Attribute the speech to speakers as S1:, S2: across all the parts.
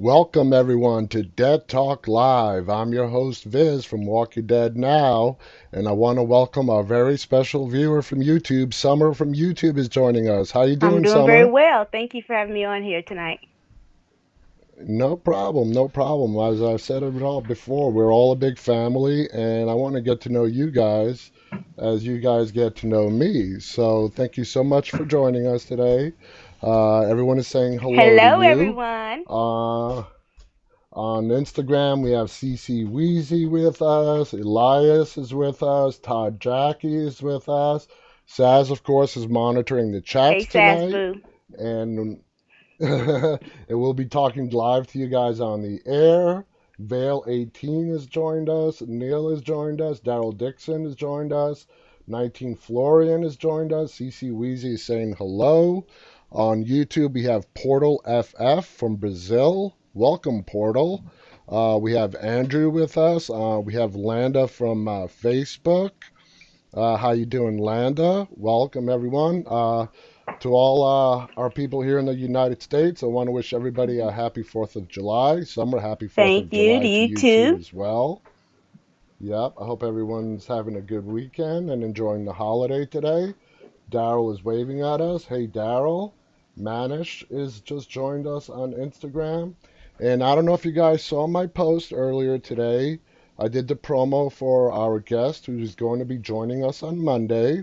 S1: Welcome everyone to Dead Talk Live. I'm your host Viz from Walking Dead Now, and I want to welcome our very special viewer from YouTube. Summer from YouTube is joining us. How you
S2: I'm
S1: doing,
S2: doing very
S1: Summer?
S2: well. Thank you for having me on here tonight.
S1: No problem, no problem. As I've said it all before, we're all a big family, and I want to get to know you guys as you guys get to know me. So thank you so much for joining us today. Everyone is saying hello to
S2: Hello,
S1: you.
S2: everyone.
S1: Uh, On Instagram, we have CC Weezy with us. Elias is with us. Todd Jackie is with us. Saz, of course, is monitoring the
S2: Hey,
S1: chats
S2: Sass
S1: tonight.
S2: Boo.
S1: And and we'll be talking live to you guys on the air. Vale 18 has joined us. Neil has joined us. Daryl Dixon has joined us. 19 Florian has joined us. CC Weezy is saying hello. On YouTube, we have Portal FF from Brazil. Welcome, Portal. We have Andrew with us. We have Landa from Facebook. How you doing, Landa? Welcome, everyone. To all our people here in the United States, I want to wish everybody a happy 4th of July. Summer, happy 4th
S2: Thank
S1: of
S2: you. To
S1: July to
S2: you
S1: you too
S2: too.
S1: as well. Yep, I hope everyone's having a good weekend and enjoying the holiday today. Daryl is waving at us. Hey, Daryl. Manish is just joined us on Instagram. And I don't know if you guys saw my post earlier today. I did the promo for our guest who's going to be joining us on Monday.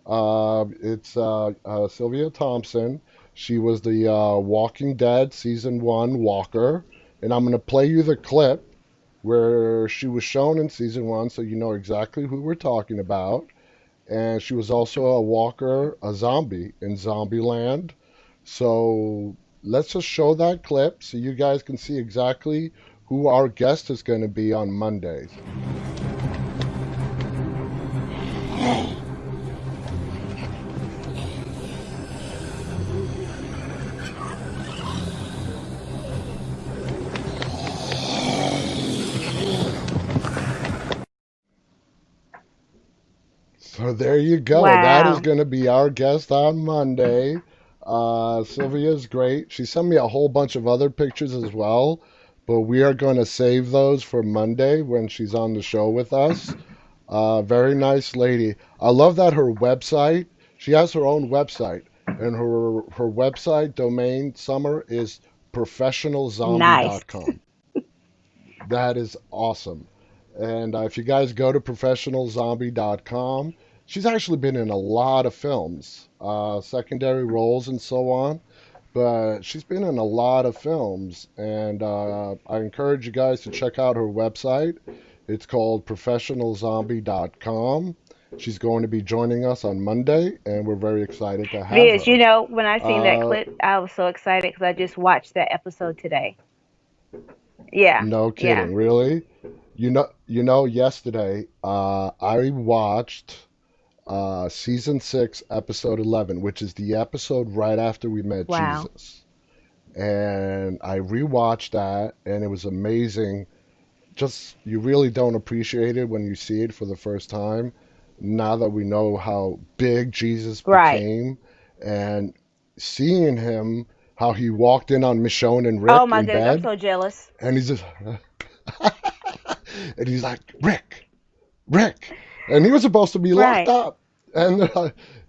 S1: It's Sylvia Thompson. She was the Walking Dead season one walker, and I'm gonna play you the clip where she was shown in season one, so you know exactly who we're talking about. And she was also a walker, a zombie in Zombieland. So let's just show that clip so you guys can see exactly who our guest is going to be on Monday. So there you go. That is
S2: Wow.
S1: going to be our guest on Monday. Sylvia's great. She sent me a whole bunch of other pictures as well, but we are going to save those for Monday when she's on the show with us. Very nice lady. I love that her website, she has her own website, and her website domain, Summer, is
S2: Nice.
S1: professionalzombie.com. That is awesome. And if you guys go to professionalzombie.com, she's actually been in a lot of films, secondary roles and so on. But she's been in a lot of films, and I encourage you guys to check out her website. It's called professionalzombie.com. She's going to be joining us on Monday, and we're very excited to have
S2: Viz,
S1: her.
S2: when I seen that
S1: Uh,
S2: clip, I was so excited because I just watched that episode today. Yeah.
S1: no
S2: Yeah.
S1: kidding, really? Yesterday I watched season 6, episode 11, which is the episode right after we met
S2: Wow.
S1: Jesus. And I rewatched that, and it was amazing. Just you really don't appreciate it when you see it for the first time. Now that we know how big Jesus
S2: Right.
S1: became, and seeing him, how he walked in on Michonne and
S2: Oh
S1: Rick
S2: my
S1: in
S2: goodness, I'm
S1: bed,
S2: so jealous.
S1: and he's just, and he's like, Rick, and he was supposed to be locked
S2: Right.
S1: up, and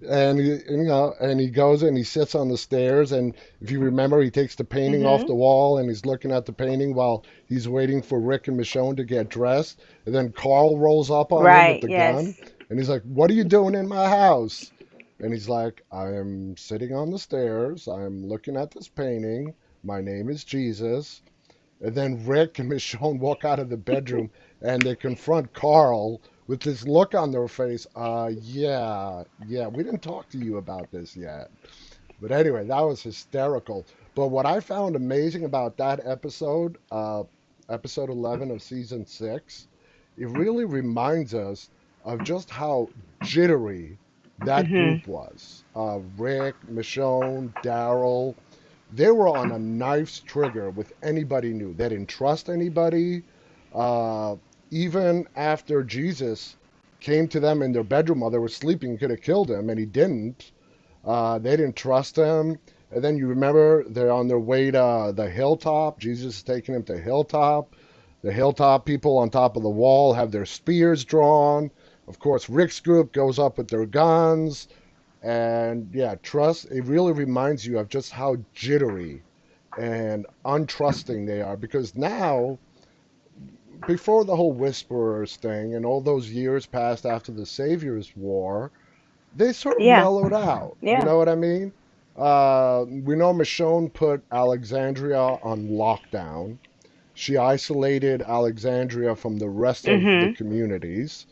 S1: and he goes and he sits on the stairs, and if you remember, he takes the painting off
S2: Mhm.
S1: the wall, and he's looking at the painting while he's waiting for Rick and Michonne to get dressed, and then Carl rolls up on him with
S2: Right.
S1: the gun,
S2: Yes.
S1: and he's like, "What are you doing in my house?" And he's like, "I am sitting on the stairs. I'm looking at this painting. My name is Jesus." And then Rick and Michonne walk out of the bedroom and they confront Carl with this look on their face. Yeah, we didn't talk to you about this yet. But anyway, that was hysterical. But what I found amazing about that episode, episode 11 of season 6, it really reminds us of just how jittery that
S2: Mhm.
S1: group was. Rick, Michonne, Daryl, they were on a knife's trigger with anybody new. They didn't trust anybody. Uh, Even after Jesus came to them in their bedroom while they were sleeping, could have killed him, and he didn't. They didn't trust him. And then you remember they're on their way to the hilltop. Jesus is taking them to hilltop. The hilltop people on top of the wall have their spears drawn. Of course, Rick's group goes up with their guns. And yeah, trust, it really reminds you of just how jittery and untrusting they are. Because now, before the whole Whisperers thing and all those years passed after the Savior's War, they sort of
S2: Yeah.
S1: mellowed out. You
S2: Yeah.
S1: know what I mean? We know Michonne put Alexandria on lockdown. She isolated Alexandria from the rest of the
S2: Mhm.
S1: communities,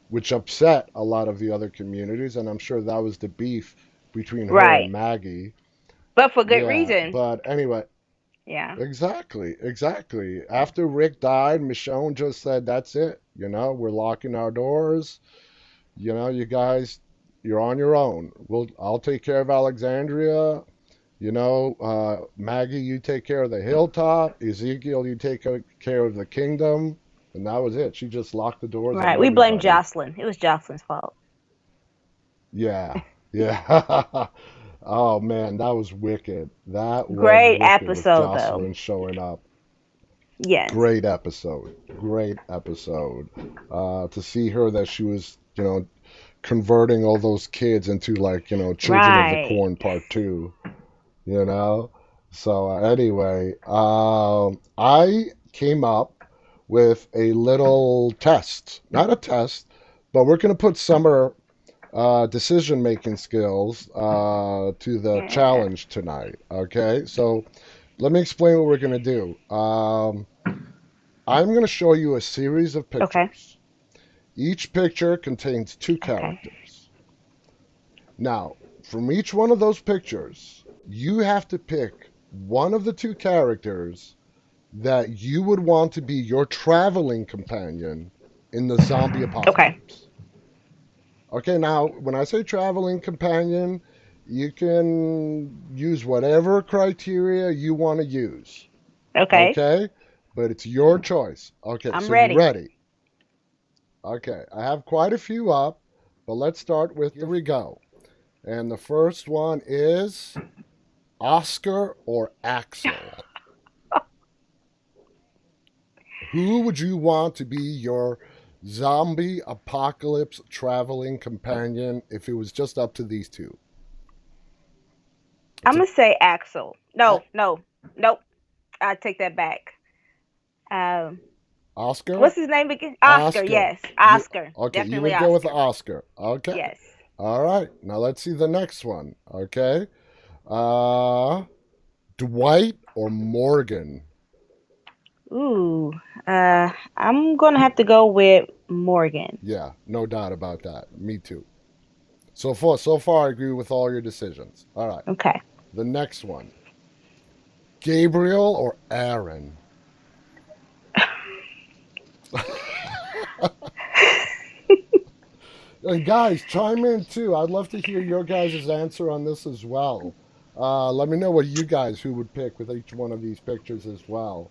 S1: which upset a lot of the other communities, and I'm sure that was the beef between her and
S2: Right.
S1: Maggie.
S2: But for good
S1: Yeah,
S2: reason.
S1: but anyway,
S2: Yeah.
S1: exactly, exactly. After Rick died, Michonne just said, "That's it. We're locking our doors. You guys, you're on your own. I'll take care of Alexandria. Maggie, you take care of the hilltop. Ezekiel, you take care of the kingdom." And that was it. She just locked the doors on
S2: Right. We blame
S1: everybody.
S2: Jocelyn. It was Jocelyn's fault.
S1: Yeah, yeah. Oh man, that was wicked. That was
S2: Great
S1: wicked with
S2: episode though.
S1: Jocelyn showing up.
S2: Yes.
S1: Great episode. Great episode. To see her that she was, converting all those kids into like, Children of the
S2: Right.
S1: Corn Part 2, you know? So anyway, I came up with a little test. Not a test, but we're going to put Summer decision making skills to the
S2: Yeah.
S1: challenge tonight. Okay, so let me explain what we're going to do. I'm going to show you a series of
S2: Okay.
S1: pictures. Each picture contains two
S2: Okay.
S1: characters. Now, from each one of those pictures, you have to pick one of the two characters that you would want to be your traveling companion in the zombie
S2: Okay.
S1: apocalypse. Okay, now when I say traveling companion, you can use whatever criteria you want to use.
S2: Okay.
S1: Okay, but it's your choice. Okay,
S2: I'm
S1: so you
S2: ready.
S1: ready? Okay, I have quite a few up, but let's start with here we go. And the first one is Oscar or Axel. Who would you want to be your zombie apocalypse traveling companion if it was just up to these two?
S2: I'm
S1: It's a
S2: gonna say Axel.
S1: A-
S2: No, no, nope. I take that back. Um,
S1: Oscar?
S2: what's his name again? Oscar.
S1: Oscar.
S2: Yes,
S1: You
S2: Oscar.
S1: okay, you
S2: Definitely
S1: would go with
S2: Oscar.
S1: Oscar. Okay.
S2: Yes.
S1: All right. Now let's see the next one. Okay. Uh Dwight or Morgan?
S2: Ooh. I'm gonna have to go with Morgan.
S1: Yeah, no doubt about that. Me too. So far I agree with all your decisions. All right.
S2: Okay.
S1: The next one. Gabriel or Aaron? And guys, chime in too. I'd love to hear your guys' answer on this as well. Let me know what you guys who would pick with each one of these pictures as well.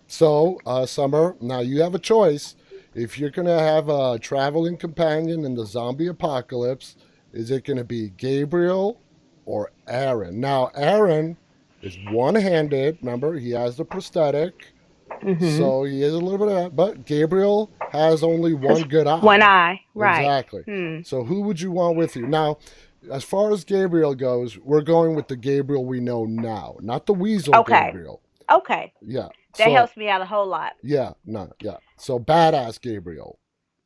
S1: So, Summer, now you have a choice. If you're going to have a traveling companion in the zombie apocalypse, is it going to be Gabriel or Aaron? Now, Aaron is one handed. Remember, he has the prosthetic.
S2: Mhm.
S1: So he is a little bit of that. But Gabriel has only
S2: Has
S1: one good
S2: one
S1: eye.
S2: eye. Right.
S1: Exactly.
S2: Hmm.
S1: So who would you want with you? Now, as far as Gabriel goes, we're going with the Gabriel we know now, not the Weasel
S2: Okay.
S1: Gabriel.
S2: Okay.
S1: Yeah.
S2: That
S1: So
S2: helps me out a whole lot.
S1: yeah, no, yeah. So badass Gabriel.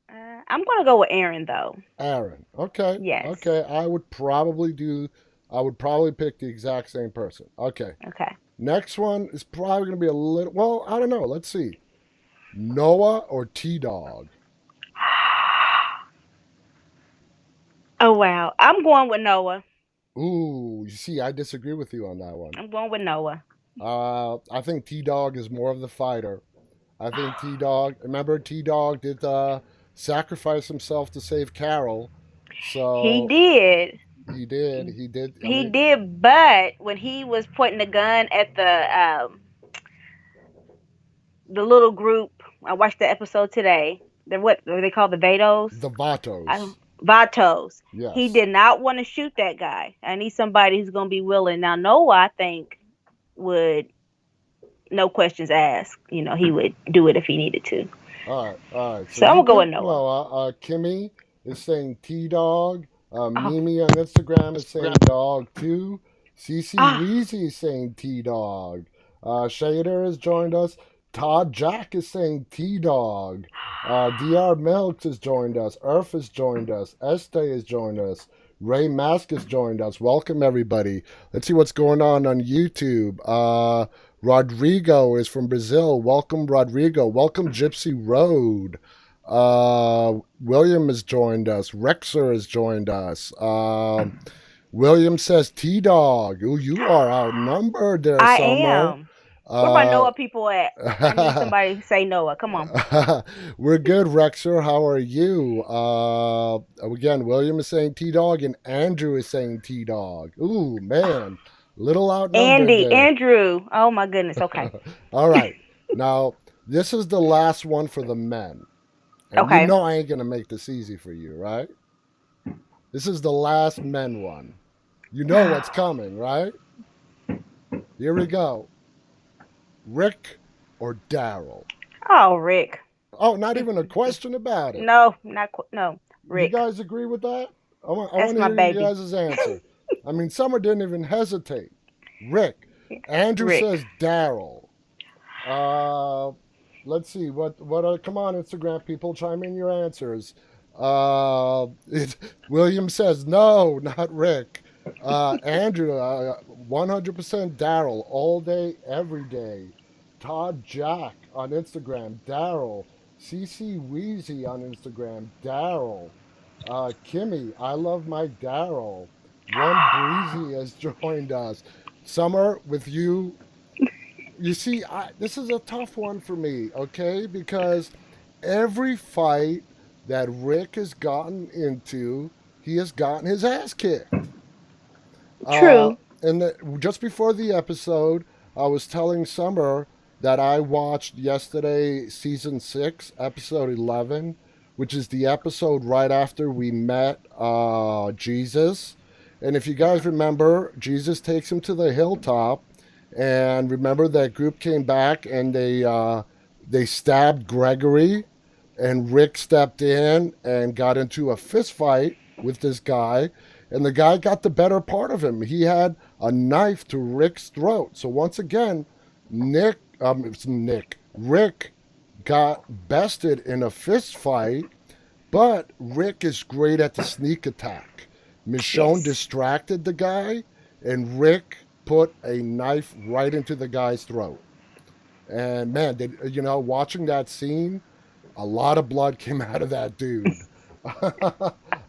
S2: I'm gonna go with Aaron though.
S1: Aaron. Okay.
S2: Yes.
S1: Okay. I would probably pick the exact same person. Okay.
S2: Okay.
S1: Next one is probably going to be a little, well, I don't know. Let's see. Noah or T Dog?
S2: Oh wow. I'm going with Noah.
S1: Ooh, you see, I disagree with you on that one.
S2: I'm going with Noah.
S1: I think T Dog is more of the fighter. I think T Dog, remember, T Dog did sacrifice himself to save Carol.
S2: He
S1: So
S2: did.
S1: he did. He did. I
S2: He
S1: mean,
S2: did, but when he was pointing the gun at the little group, I watched the episode today. They're what are they called? The Vados.
S1: the
S2: I
S1: Vatos.
S2: Vatos. He
S1: Yes.
S2: did not want to shoot that guy. I need somebody who's gonna be willing. Now Noah, I think, would no questions asked. He would do it if he needed to.
S1: All right, all right. So
S2: So I'm
S1: you
S2: gonna go with
S1: picked
S2: Noah.
S1: Noah. Kimmy is saying T Dog.
S2: Oh,
S1: Mimi on Instagram is saying Dog too. CC
S2: ah,
S1: Weezy is saying T Dog. Shader has joined us. Todd Jack is saying T Dog. DR Milks has joined us. Earth has joined us. Este has joined us. Ray Mask has joined us. Welcome everybody. Let's see what's going on YouTube. Rodrigo is from Brazil. Welcome, Rodrigo. Welcome, Gypsy Road. William has joined us. Rexer has joined us. William says T Dog. Ooh, you are outnumbered there,
S2: I
S1: Summer.
S2: am. Where my
S1: Uh,
S2: Noah people at? I need somebody to say Noah. Come on.
S1: we're good, Rexer. How are you? Again, William is saying T Dog, and Andrew is saying T Dog. Ooh, man. Little outnumbered
S2: Andy,
S1: there.
S2: Andrew. Oh my goodness. Okay.
S1: All right. Now, this is the last one for the men. And you
S2: Okay.
S1: know I ain't going to make this easy for you, right? This is the last men one. You know what's coming, right? Here we go. Rick or Daryl?
S2: Oh, Rick.
S1: Oh, not even a question about it.
S2: No, not no.
S1: You
S2: Rick.
S1: guys agree with that? I
S2: That's
S1: want to
S2: my
S1: hear you
S2: baby.
S1: guys' answer. I mean, Summer didn't even hesitate. Rick. Andrew
S2: Rick.
S1: says Daryl. Uh, let's see what come on Instagram people, chime in your answers. William says no, not Rick. Andrew, 100% Daryl, all day, every day. Todd Jack on Instagram, Daryl. CC Wheezy on Instagram, Daryl. Kimmy, I love my Daryl. One Breezy has joined us. Summer, with you, you see, this is a tough one for me, okay? Because every fight that Rick has gotten into, he has gotten his ass kicked. Uh,
S2: True.
S1: just before the episode, I was telling Summer that I watched yesterday season 6, episode 11, which is the episode right after we met Jesus. And if you guys remember, Jesus takes him to the hilltop, and remember that group came back and they stabbed Gregory, and Rick stepped in and got into a fist fight with this guy, and the guy got the better part of him. He had a knife to Rick's throat. So once again, Rick got bested in a fist fight, but Rick is great at the sneak attack. Michonne
S2: Yes.
S1: distracted the guy, and Rick put a knife right into the guy's throat. And man, watching that scene, a lot of blood came out of that dude.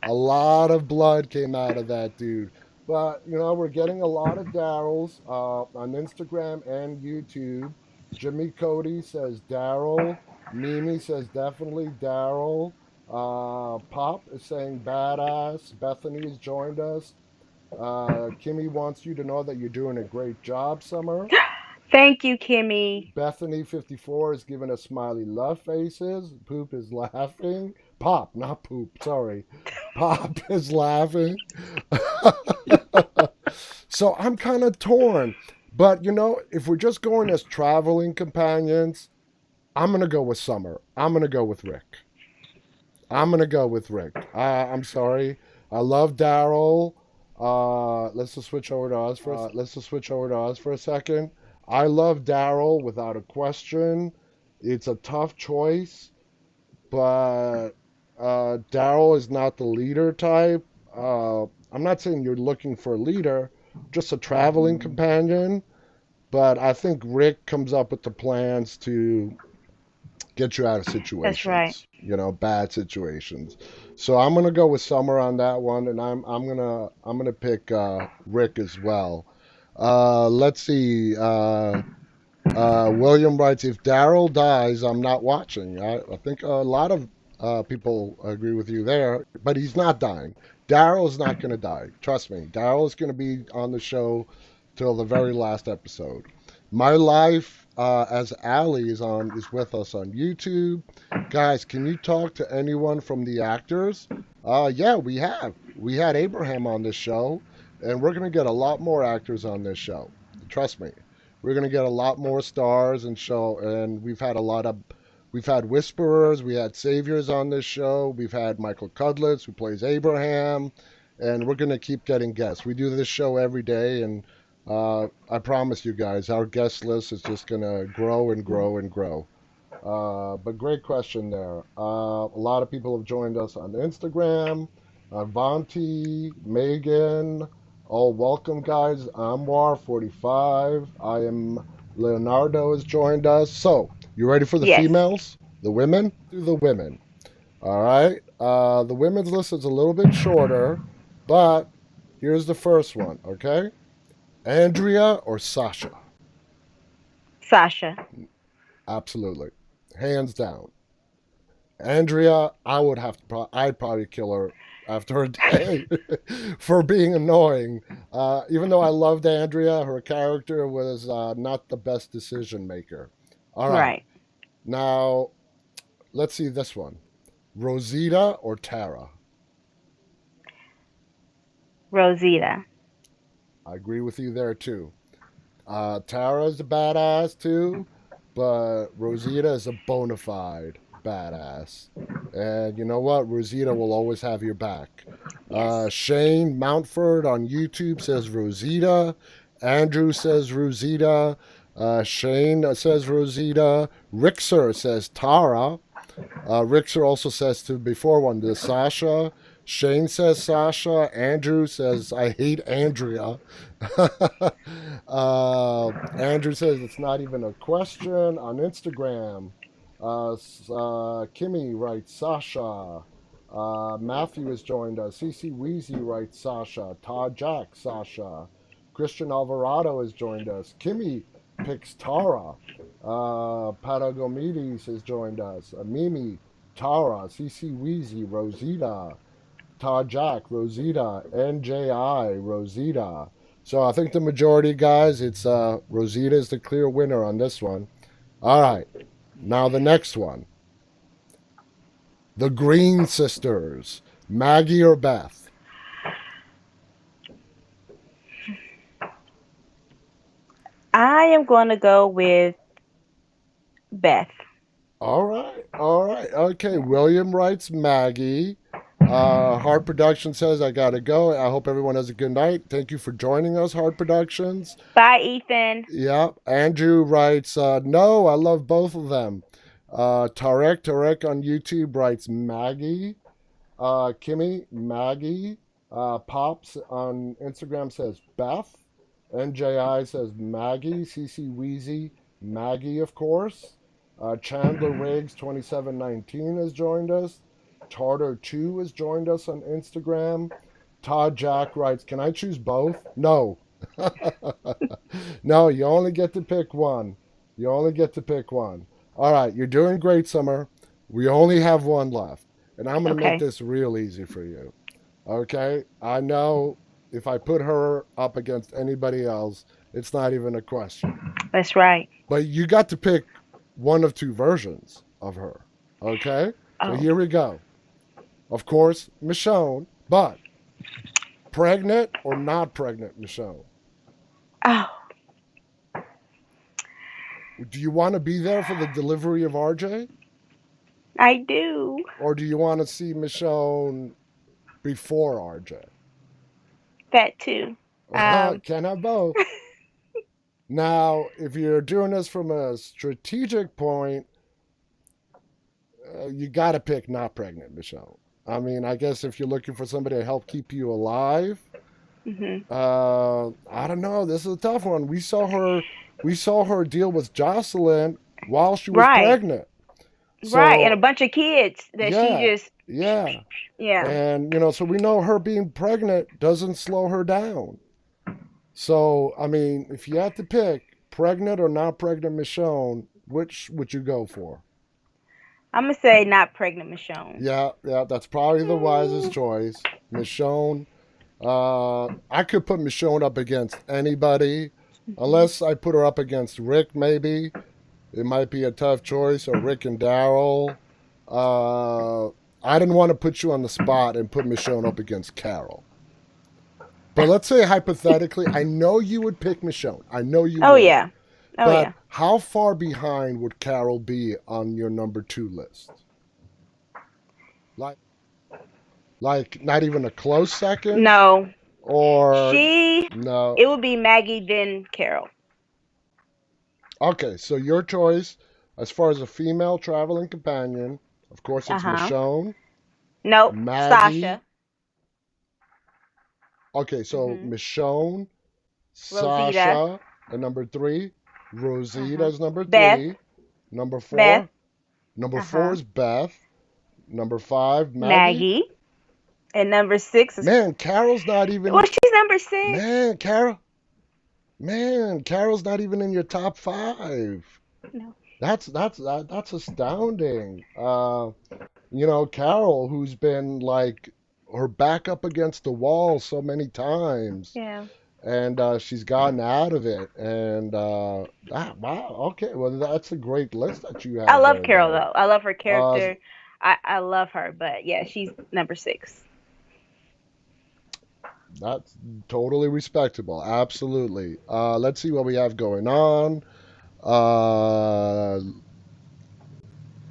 S1: A lot of blood came out of that dude. But, we're getting a lot of Daryls on Instagram and YouTube. Jimmy Cody says Daryl. Mimi says definitely Daryl. Pop is saying badass. Bethany has joined us. Kimmy wants you to know that you're doing a great job, Summer.
S2: Thank you, Kimmy.
S1: Bethany54 is giving us smiley love faces. Poop is laughing. Pop, not poop, sorry. Pop is laughing. So I'm kind of torn. But, if we're just going as traveling companions, I'm going to go with Summer. I'm going to go with Rick. I'm going to go with Rick. I'm sorry. I love Daryl. Let's just switch over to us for a second. I love Daryl without a question. It's a tough choice, but Daryl is not the leader type. I'm not saying you're looking for a leader, just a traveling companion. But I think Rick comes up with the plans to get you out of
S2: That's right.
S1: situations, bad situations. So I'm gonna go with Summer on that one, and I'm gonna pick Rick as well. Let's see. William writes, if Daryl dies, I'm not watching. I think a lot of people agree with you there, but he's not dying. Daryl is not going to die. Trust me. Daryl is going to be on the show till the very last episode. My life as Allie is with us on YouTube. Guys, can you talk to anyone from the actors? Yeah, we have. We had Abraham on this show, and we're going to get a lot more actors on this show. Trust me. We're going to get a lot more stars and show, and we've had Whisperers, we had Saviors on this show, we've had Michael Cudlitz, who plays Abraham, and we're going to keep getting guests. We do this show every day, and I promise you guys, our guest list is just going to grow and grow and grow. But great question there. A lot of people have joined us on Instagram. Vanti, Megan, all welcome, guys. Amwar45. I am Leonardo has joined us. So, you ready for the
S2: Yes.
S1: females? The women? Do the women. All right. The women's list is a little bit shorter, but here's the first one, okay? Andrea or Sasha?
S2: Sasha.
S1: Absolutely. Hands down. Andrea, I would have to. I'd probably kill her after a day for being annoying. Even though I loved Andrea, her character was not the best decision maker. All right,
S2: Right.
S1: now let's see this one: Rosita or Tara.
S2: Rosita.
S1: I agree with you there too. Tara's a badass too, but Rosita is a bona fide badass. And you know what? Rosita will always have your back.
S2: Yes.
S1: Shane Mountford on YouTube says Rosita. Andrew says Rosita. Shane says Rosita. Rixer says Tara. Rixer also says to before one, the Sasha. Shane says Sasha. Andrew says, I hate Andrea. Andrew says it's not even a question on Instagram. Kimmy writes Sasha. Matthew has joined us. CC Wheezy writes Sasha. Todd Jack, Sasha. Christian Alvarado has joined us. Kimmy picks Tara. Patagomides has joined us. Mimi, Tara, CC Wheezy, Rosita, Todd Jack, Rosita, NJI, Rosita. So I think the majority, guys, it's Rosita is the clear winner on this one. All right, now the next one, the Green Sisters, Maggie or Beth.
S2: I am going to go with Beth.
S1: All right, okay. William writes Maggie. Hard Production says I gotta go. I hope everyone has a good night. Thank you for joining us, Hard Productions.
S2: Bye, Ethan.
S1: Yeah, Andrew writes, no, I love both of them. Tarek on YouTube writes Maggie. Kimmy, Maggie. Pops on Instagram says Beth. NJI says Maggie. CC Wheezy, Maggie, of course. Chandler Riggs 2719 has joined us. Tartar2 has joined us on Instagram. Todd Jack writes, can I choose both? No. No, you only get to pick one. You only get to pick one. All right, you're doing great, Summer. We only have one left. And I'm going to make
S2: Okay.
S1: this real easy for you. Okay? I know if I put her up against anybody else, it's not even a question.
S2: That's right.
S1: But you got to pick one of two versions of her. Okay? So
S2: Oh.
S1: here we go. Of course, Michonne, but pregnant or not pregnant, Michonne?
S2: Oh.
S1: Do you want to be there for the delivery of RJ?
S2: I do.
S1: Or do you want to see Michonne before RJ?
S2: That too. Um.
S1: Can't have both. Now, if you're doing this from a strategic point, you got to pick not pregnant Michonne. I mean, I guess if you're looking for somebody to help keep you alive,
S2: Mhm.
S1: I don't know. This is a tough one. We saw her deal with Jocelyn while she was
S2: Right.
S1: pregnant.
S2: Right. And a
S1: So
S2: bunch of kids that she
S1: yeah,
S2: just.
S1: yeah.
S2: Yeah.
S1: And, so we know her being pregnant doesn't slow her down. So, I mean, if you had to pick pregnant or not pregnant Michonne, which would you go for?
S2: I'm gonna say not pregnant, Michonne.
S1: Yeah, yeah, that's probably the wisest choice. Michonne. I could put Michonne up against anybody,
S2: Mhm.
S1: unless I put her up against Rick, maybe. It might be a tough choice, or Rick and Daryl. Uh, I didn't want to put you on the spot and put Michonne up against Carol. But let's say hypothetically, I know you would pick Michonne. I know you
S2: Oh
S1: would.
S2: yeah. Oh
S1: But
S2: yeah.
S1: how far behind would Carol be on your number 2 list? Like, like not even a close second?
S2: No.
S1: Or
S2: She
S1: no?
S2: it would be Maggie then Carol.
S1: Okay, so your choice as far as a female traveling companion, of course, it's
S2: Uh-huh.
S1: Michonne,
S2: Nope.
S1: Maggie.
S2: Sasha.
S1: Okay, so
S2: Mhm.
S1: Michonne,
S2: Rosita.
S1: Sasha at number 3,
S2: Uh-huh.
S1: Rosita's number
S2: Beth.
S1: 3, number
S2: Beth.
S1: 4. Number 4
S2: Uh-huh.
S1: is Beth. Number 5, Maggie.
S2: Maggie. And number 6 is,
S1: Man, Carol's not
S2: well,
S1: even.
S2: she's number 6.
S1: Man, Carol. Man, Carol's not even in your top 5.
S2: No.
S1: That's astounding. Carol, who's been like her back up against the wall so many times,
S2: Yeah.
S1: and she's gotten out of it. And wow, okay, well that's a great list that you
S2: I
S1: have
S2: love
S1: there,
S2: Carol
S1: though.
S2: though. I love her
S1: Uh,
S2: character. I love her, but yeah, she's number 6.
S1: that's totally respectable. Absolutely. Let's see what we have going on. Uh,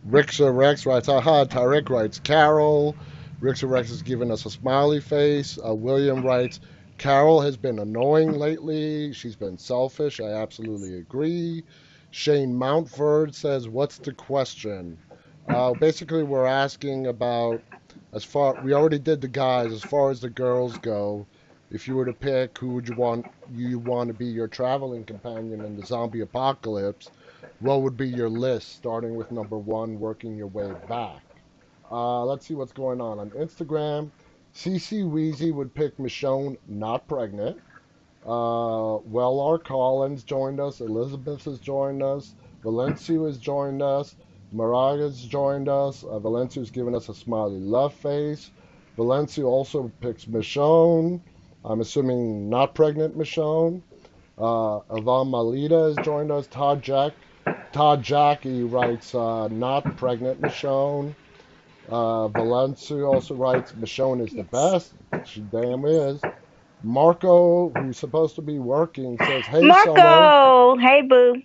S1: Rixa Rex writes, aha, Tarek writes, Carol. Rixa Rex has given us a smiley face. William writes, Carol has been annoying lately. She's been selfish. I absolutely agree. Shane Mountford says, what's the question? Basically, we're asking about, we already did the guys, as far as the girls go, if you were to pick who would you want to be your traveling companion in the zombie apocalypse, what would be your list, starting with number 1, working your way back? Let's see what's going on Instagram. CC Weezy would pick Michonne, not pregnant. R. Collins joined us. Elizabeth has joined us. Valencia has joined us. Maraga's joined us. Valencia's given us a smiley love face. Valencia also picks Michonne. I'm assuming not pregnant Michonne. Avam Malita has joined us. Todd Jackie writes, not pregnant Michonne. Valencia also writes, Michonne is the
S2: Yes.
S1: best. She damn is. Marco, who's supposed to be working, says, hey, Summer.
S2: Marco, hey boo.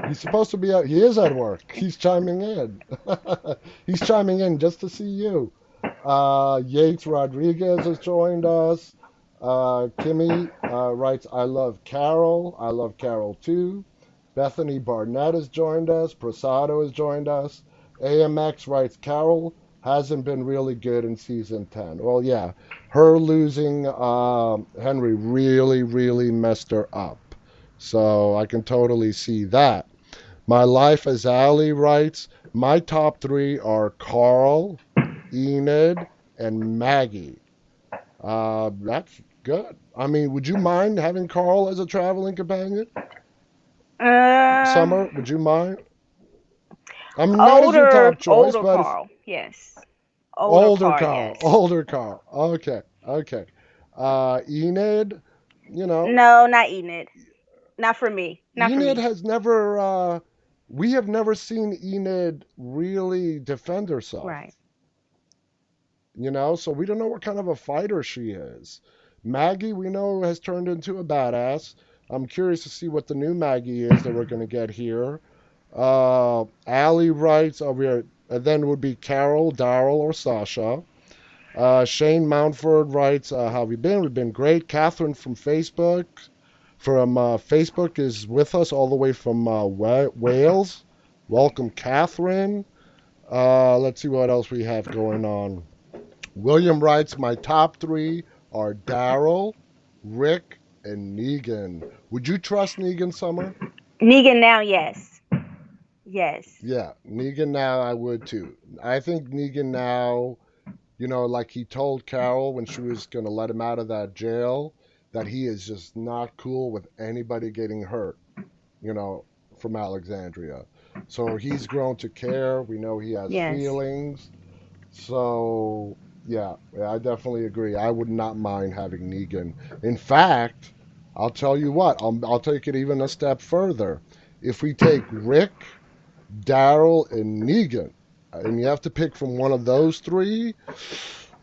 S1: He's supposed to be at, he is at work. He's chiming in. He's chiming in just to see you. Yates Rodriguez has joined us. Kimmy writes, I love Carol. I love Carol too. Bethany Barnett has joined us. Prasado has joined us. AMX writes, Carol hasn't been really good in season 10. Well, yeah, her losing Henry really, really messed her up. So I can totally see that. My life as Allie writes, my top 3 are Carl, Enid, and Maggie. That's good. I mean, would you mind having Carl as a traveling companion?
S2: Uh,
S1: Summer, would you mind? I mean, not as your
S2: older,
S1: top choice,
S2: older
S1: but it's
S2: Carl. Yes. Older Carl. Yes.
S1: Older Carl. Okay, okay. Enid, you know,
S2: No, not Enid. Not for me. Not for
S1: Enid
S2: me.
S1: has never, we have never seen Enid really defend herself.
S2: Right.
S1: So we don't know what kind of a fighter she is. Maggie, we know, has turned into a badass. I'm curious to see what the new Maggie is that we're going to get here. Allie writes, then would be Carol, Daryl, or Sasha. Shane Mountford writes, how have you been? We've been great. Catherine from Facebook is with us all the way from Wales. Welcome, Catherine. Let's see what else we have going on. William writes, my top 3 are Daryl, Rick, and Negan. Would you trust Negan, Summer?
S2: Negan now, yes. Yes.
S1: Yeah, Negan now, I would too. I think Negan now, like he told Carol when she was going to let him out of that jail, that he is just not cool with anybody getting hurt, you know, from Alexandria. So he's grown to care. We know he has
S2: Yes.
S1: feelings. So, yeah, I definitely agree. I would not mind having Negan. In fact, I'll tell you what, I'll take it even a step further. If we take Rick, Daryl, and Negan and you have to pick from one of those three,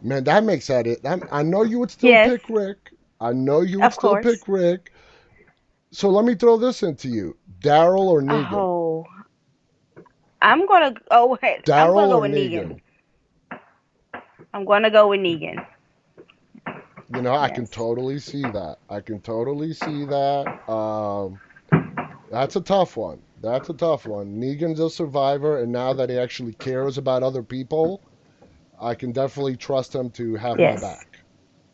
S1: man, that makes that it. I know you would still
S2: Yes,
S1: pick Rick. I know you would
S2: of
S1: still
S2: course.
S1: pick Rick. So let me throw this into you: Daryl or Negan?
S2: Oh, I'm gonna. Oh wait, I'm gonna
S1: Daryl
S2: go
S1: or
S2: with Negan.
S1: Negan?
S2: I'm gonna go with Negan.
S1: You know, I can
S2: Yes.
S1: totally see that. I can totally see that. That's a tough one. That's a tough one. Negan's a survivor, and now that he actually cares about other people, I can definitely trust him to have my
S2: Yes.
S1: back.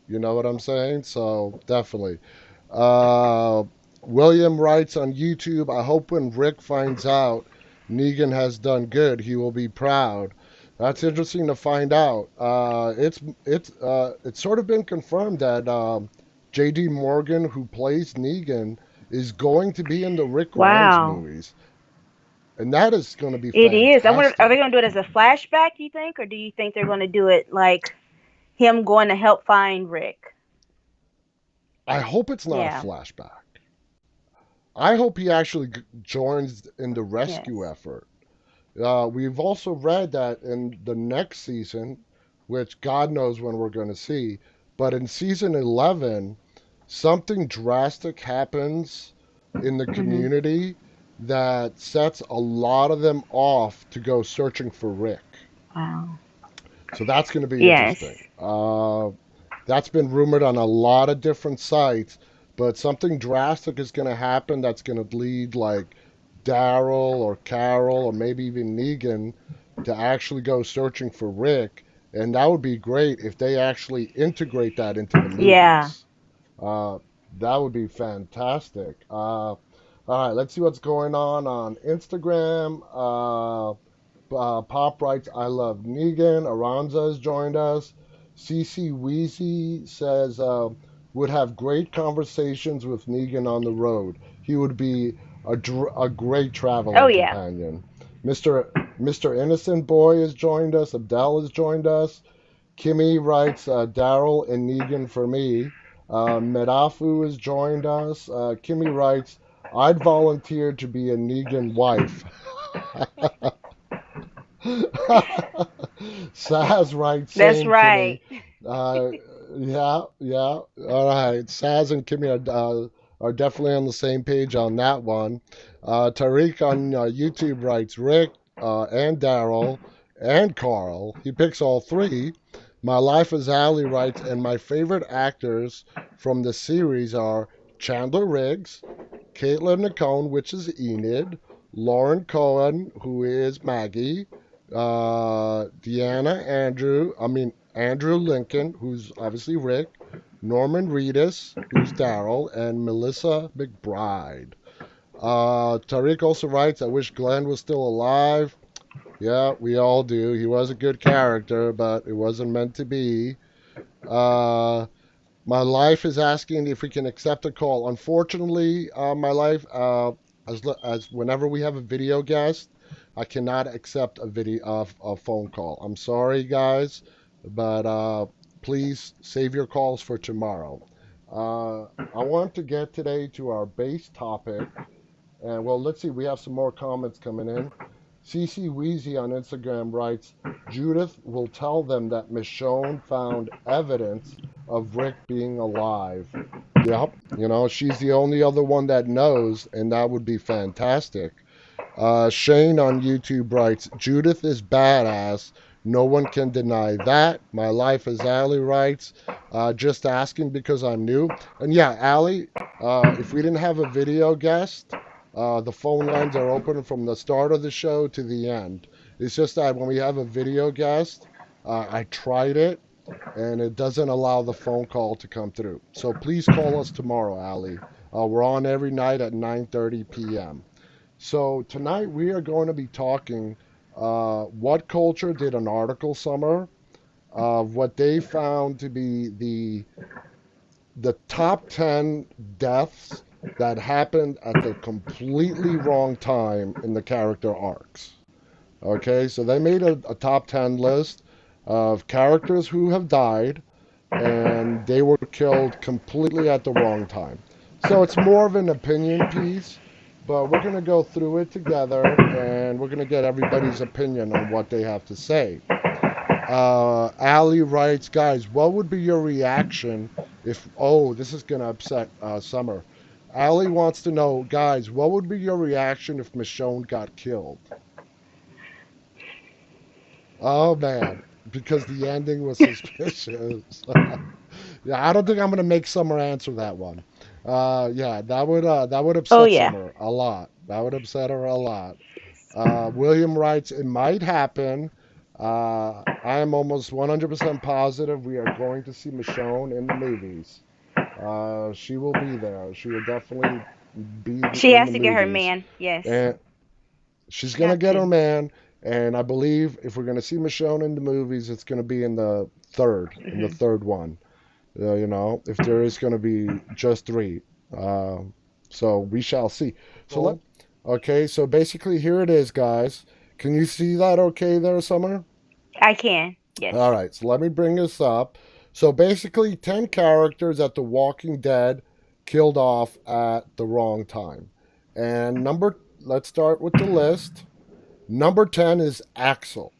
S1: You know what I'm saying? So definitely. Uh, William writes on YouTube, I hope when Rick finds out Negan has done good, he will be proud. That's interesting to find out. It's sort of been confirmed that J.D. Morgan, who plays Negan, is going to be in the Rick Grimes
S2: Wow.
S1: movies, and that is going to be
S2: It is. I wonder, are they
S1: fantastic.
S2: gonna do it as a flashback? Do you think, or do you think they're gonna do it like him going to help find Rick?
S1: I hope it's not a
S2: Yeah.
S1: flashback. I hope he actually joins in the rescue
S2: Yes.
S1: effort. We've also read that in the next season, which God knows when we're going to see, but in season 11, something drastic happens in the
S2: Mhm.
S1: community that sets a lot of them off to go searching for Rick.
S2: Wow.
S1: So that's going to be
S2: Yes.
S1: interesting. That's been rumored on a lot of different sites, but something drastic is going to happen that's going to lead like Daryl or Carol or maybe even Negan to actually go searching for Rick. And that would be great if they actually integrate that into the
S2: Yeah.
S1: movies. Uh, that would be fantastic. All right, let's see what's going on Instagram. Pop writes, I love Negan. Aranza has joined us. CC Weezy says, would have great conversations with Negan on the road. He would be a great
S2: Oh
S1: traveling
S2: yeah.
S1: companion. Mr. Innocent Boy has joined us. Abdel has joined us. Kimmy writes, Daryl and Negan for me. Medafu has joined us. Kimmy writes, I'd volunteer to be a Negan wife. Saz writes,
S2: That's
S1: same
S2: right.
S1: Kimmy. Uh, yeah, yeah. All right. Saz and Kimmy are definitely on the same page on that one. Tariq on YouTube writes, Rick and Daryl and Carl. He picks all three. My Life as Allie writes, and my favorite actors from the series are Chandler Riggs, Caitlin Nacone, which is Enid, Lauren Cohen, who is Maggie, Andrew Lincoln, who's obviously Rick, Norman Reedus, who's Daryl, and Melissa McBride. Tariq also writes, I wish Glenn was still alive. Yeah, we all do. He was a good character, but it wasn't meant to be. Uh, my life is asking if we can accept a call. Unfortunately, my life, as whenever we have a video guest, I cannot accept a phone call. I'm sorry, guys, but please save your calls for tomorrow. I want to get today to our base topic, and well, let's see. We have some more comments coming in. CC Weezy on Instagram writes, Judith will tell them that Michonne found evidence of Rick being alive. Yep, she's the only other one that knows, and that would be fantastic. Shane on YouTube writes, Judith is badass. No one can deny that. My life as Allie writes, just asking because I'm new. And yeah, Allie, if we didn't have a video guest, the phone lines are open from the start of the show to the end. It's just that when we have a video guest, I tried it and it doesn't allow the phone call to come through. So please call us tomorrow, Allie. We're on every night at 9:30 p.m. So tonight we are going to be talking what culture did an article summer of what they found to be the top 10 deaths that happened at the completely wrong time in the character arcs. Okay, so they made a top 10 list of characters who have died and they were killed completely at the wrong time. So it's more of an opinion piece, but we're going to go through it together and we're going to get everybody's opinion on what they have to say. Ali writes, guys, what would be your reaction if, oh, this is going to upset Summer. Ali wants to know, guys, what would be your reaction if Michonne got killed? Oh, man, because the ending was suspicious. Yeah, I don't think I'm going to make Summer answer that one. Yeah, that would
S2: Oh
S1: upset
S2: yeah.
S1: Summer a lot. That would upset her a lot. William writes, it might happen. I am almost 100% positive we are going to see Michonne in the movies. She will be there. She will definitely be
S2: She
S1: in
S2: has
S1: the
S2: to get her
S1: movies.
S2: man. Yes.
S1: And she's going to
S2: Got
S1: get her
S2: to.
S1: man. And I believe if we're going to see Michonne in the movies, it's going to be in the
S2: Hmm.
S1: third one. If there is going to be just three. Uh, so we shall see. Okay, so basically here it is, guys. Can you see that okay there, Summer?
S2: I can. Yes.
S1: All right, so let me bring this up. So basically, 10 characters that The Walking Dead killed off at the wrong time. And let's start with the list. Number 10 is Axel.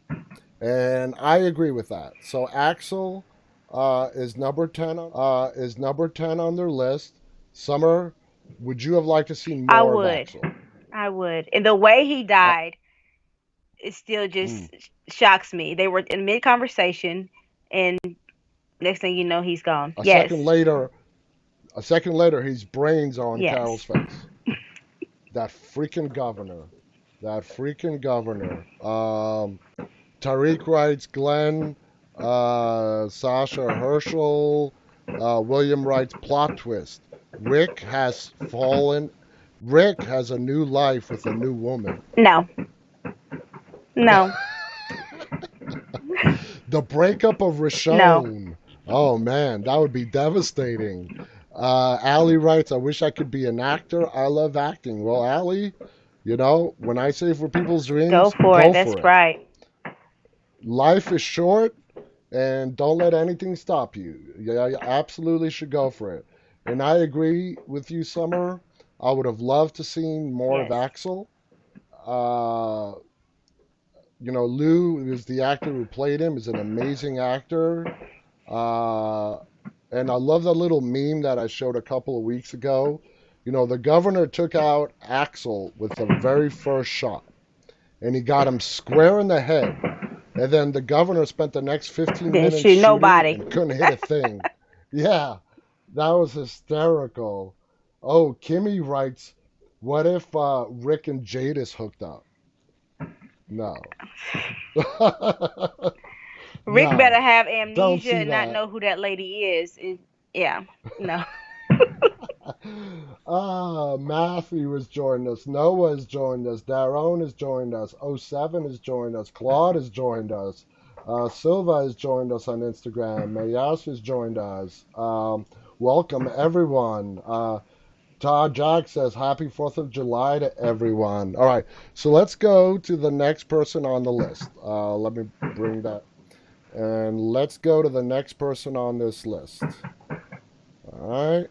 S1: And I agree with that. So Axel is number 10 on their list. Summer, would you have liked to see
S2: I
S1: more of
S2: would.
S1: Axel?
S2: I would. And the way he
S1: Uh,
S2: died, it still
S1: mm.
S2: just shocks me. They were in mid conversation, and next thing you know, he's gone.
S1: A second
S2: Yes.
S1: later, a second later, his brains on Carol's
S2: Yes.
S1: face. That freaking governor. That freaking governor. Tariq writes Glenn, Sasha Herschel, William writes plot twist. Rick has fallen. Rick has a new life with a new woman.
S2: No. No.
S1: The breakup of
S2: No.
S1: Rishon. Oh man, that would be devastating. Allie writes, I wish I could be an actor. I love acting. Well, Allie, when I say for people's
S2: Go
S1: dreams,
S2: for it.
S1: go
S2: That's
S1: for it.
S2: right.
S1: Life is short, and don't let anything stop you. Yeah, you absolutely should go for it. And I agree with you, Summer. I would have loved to seen more of
S2: Yes.
S1: Axel. Uh, Lou is the actor who played him, is an amazing actor. Uh, and I love that little meme that I showed a couple of weeks ago. The governor took out Axel with the very first shot, and he got him square in the head. And then the governor spent the next 15
S2: Didn't
S1: minutes
S2: shoot
S1: shooting
S2: nobody.
S1: and couldn't hit a thing. Yeah, that was hysterical. Oh, Kimmy writes, what if Rick and Jadis hooked up? No.
S2: Rick better
S1: No.
S2: have
S1: Don't
S2: amnesia
S1: see
S2: and not
S1: that.
S2: know who that lady is. Yeah. No.
S1: Matthew has joined us. Noah has joined us. Daron has joined us. '07 has joined us. Claude has joined us. Silva has joined us on Instagram. Mayas has joined us. Welcome, everyone. Todd Jack says, Happy 4th of July to everyone. All right, so let's go to the next person on the list. Let me bring that. And let's go to the next person on this list. All right.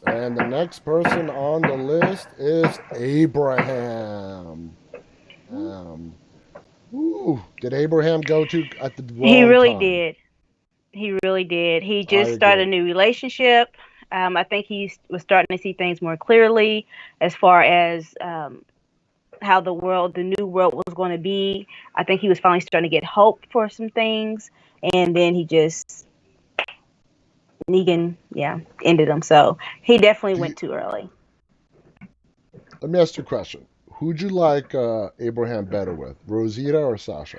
S1: And the next person on the list is Abraham. Did Abraham go to at the
S2: He
S1: wrong
S2: really
S1: time?
S2: did. He really did. He
S1: I
S2: just started
S1: agree.
S2: a new relationship. I think he was starting to see things more clearly as far as how the new world was going to be. I think he was finally starting to get hope for some things, and then Negan, yeah, ended him. So he definitely
S1: Do you,
S2: went too early.
S1: Let me ask you a question. Who'd you like Abraham better with, Rosita or Sasha?